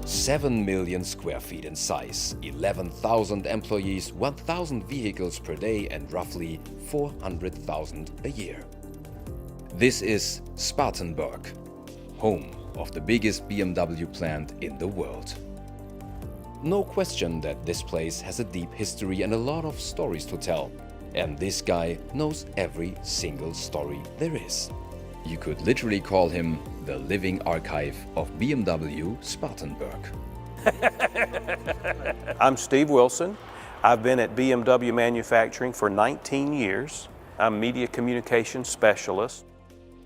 7 million square feet in size, 11,000 employees, 1,000 vehicles per day, and roughly 400,000 a year. This is Spartanburg, home of the biggest BMW plant in the world. No question that this place has a deep history and a lot of stories to tell. And this guy knows every single story there is. You could literally call him the living archive of BMW Spartanburg. I'm Steve Wilson. I've been at BMW Manufacturing for 19 years. I'm a media communications specialist.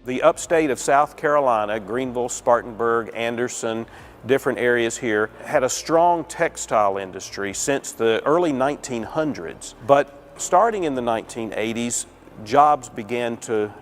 The upstate of South Carolina, Greenville, Spartanburg, Anderson, different areas here, had a strong textile industry since the early 1900s. But starting in the 1980s, jobs began to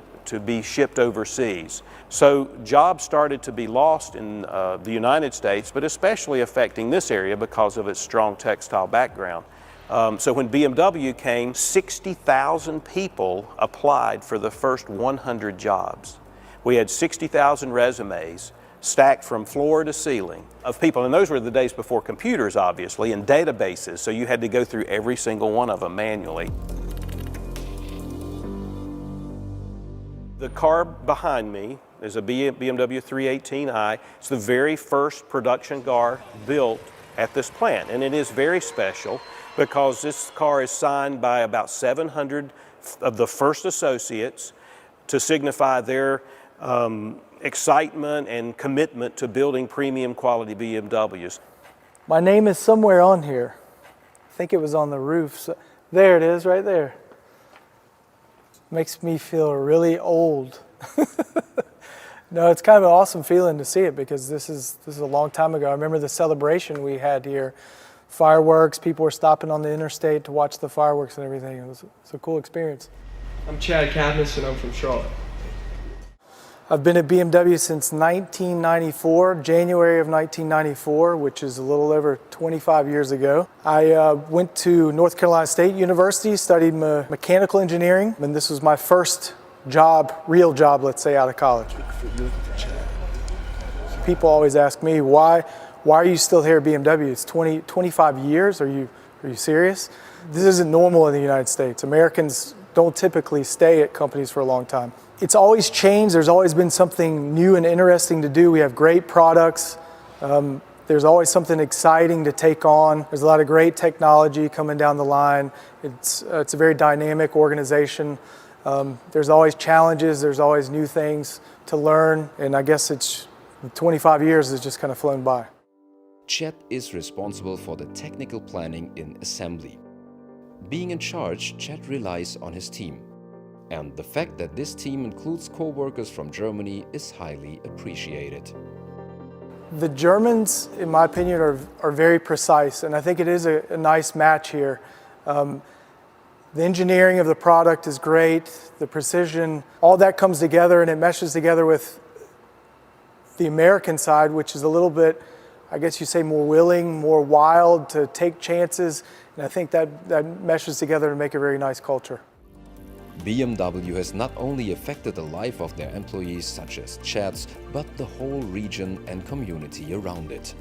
be shipped overseas. So jobs started to be lost in the United States, but especially affecting this area because of its strong textile background. So when BMW came, 60,000 people applied for the first 100 jobs. We had 60,000 resumes stacked from floor to ceiling of people, and those were the days before computers, obviously, and databases, so you had to go through every single one of them manually. The car behind me is a BMW 318i. It's the very first production car built at this plant, and it is very special because this car is signed by about 700 of the first associates to signify their excitement and commitment to building premium quality BMWs. My name is somewhere on here. I think it was on the roof. So, there it is, right there. Makes me feel really old. No, it's kind of an awesome feeling to see it because this is a long time ago. I remember the celebration we had here. Fireworks, people were stopping on the interstate to watch the fireworks and everything. It was a cool experience. I'm Chad Cadmus and I'm from Charlotte. I've been at BMW since 1994, January of 1994, which is a little over 25 years ago. I went to North Carolina State University, studied mechanical engineering, and this was my first job, real job, let's say, out of college. People always ask me, why are you still here at BMW? It's 25 years, are you serious? This isn't normal in the United States. Americans don't typically stay at companies for a long time. It's always changed. There's always been something new and interesting to do. We have great products. There's always something exciting to take on. There's a lot of great technology coming down the line. It's a very dynamic organization. There's always challenges. There's always new things to learn. And I guess 25 years has just kind of flown by. Chad is responsible for the technical planning in assembly. Being in charge, Chad relies on his team. And the fact that this team includes co-workers from Germany is highly appreciated. The Germans, in my opinion, are very precise, and I think it is a nice match here. The engineering of the product is great, the precision, all that comes together and it meshes together with the American side, which is a little bit, I guess you say, more willing, more wild to take chances, and I think that meshes together to make a very nice culture. BMW has not only affected the life of their employees such as Chad's, but the whole region and community around it.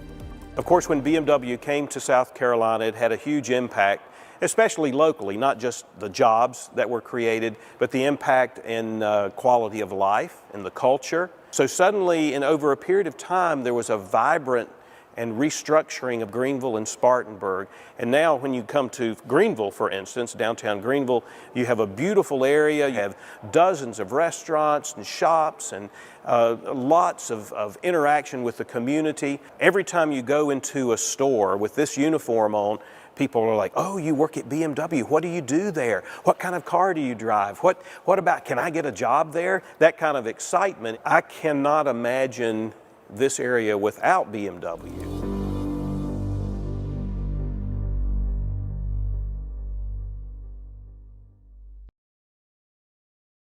Of course, when BMW came to South Carolina, it had a huge impact, especially locally, not just the jobs that were created, but the impact in quality of life and the culture. So suddenly, in over a period of time, there was a vibrant and restructuring of Greenville and Spartanburg. And now when you come to Greenville, for instance, downtown Greenville, you have a beautiful area, you have dozens of restaurants and shops and lots of interaction with the community. Every time you go into a store with this uniform on, people are like, oh, you work at BMW, what do you do there? What kind of car do you drive? What about, can I get a job there? That kind of excitement. I cannot imagine this area without BMW.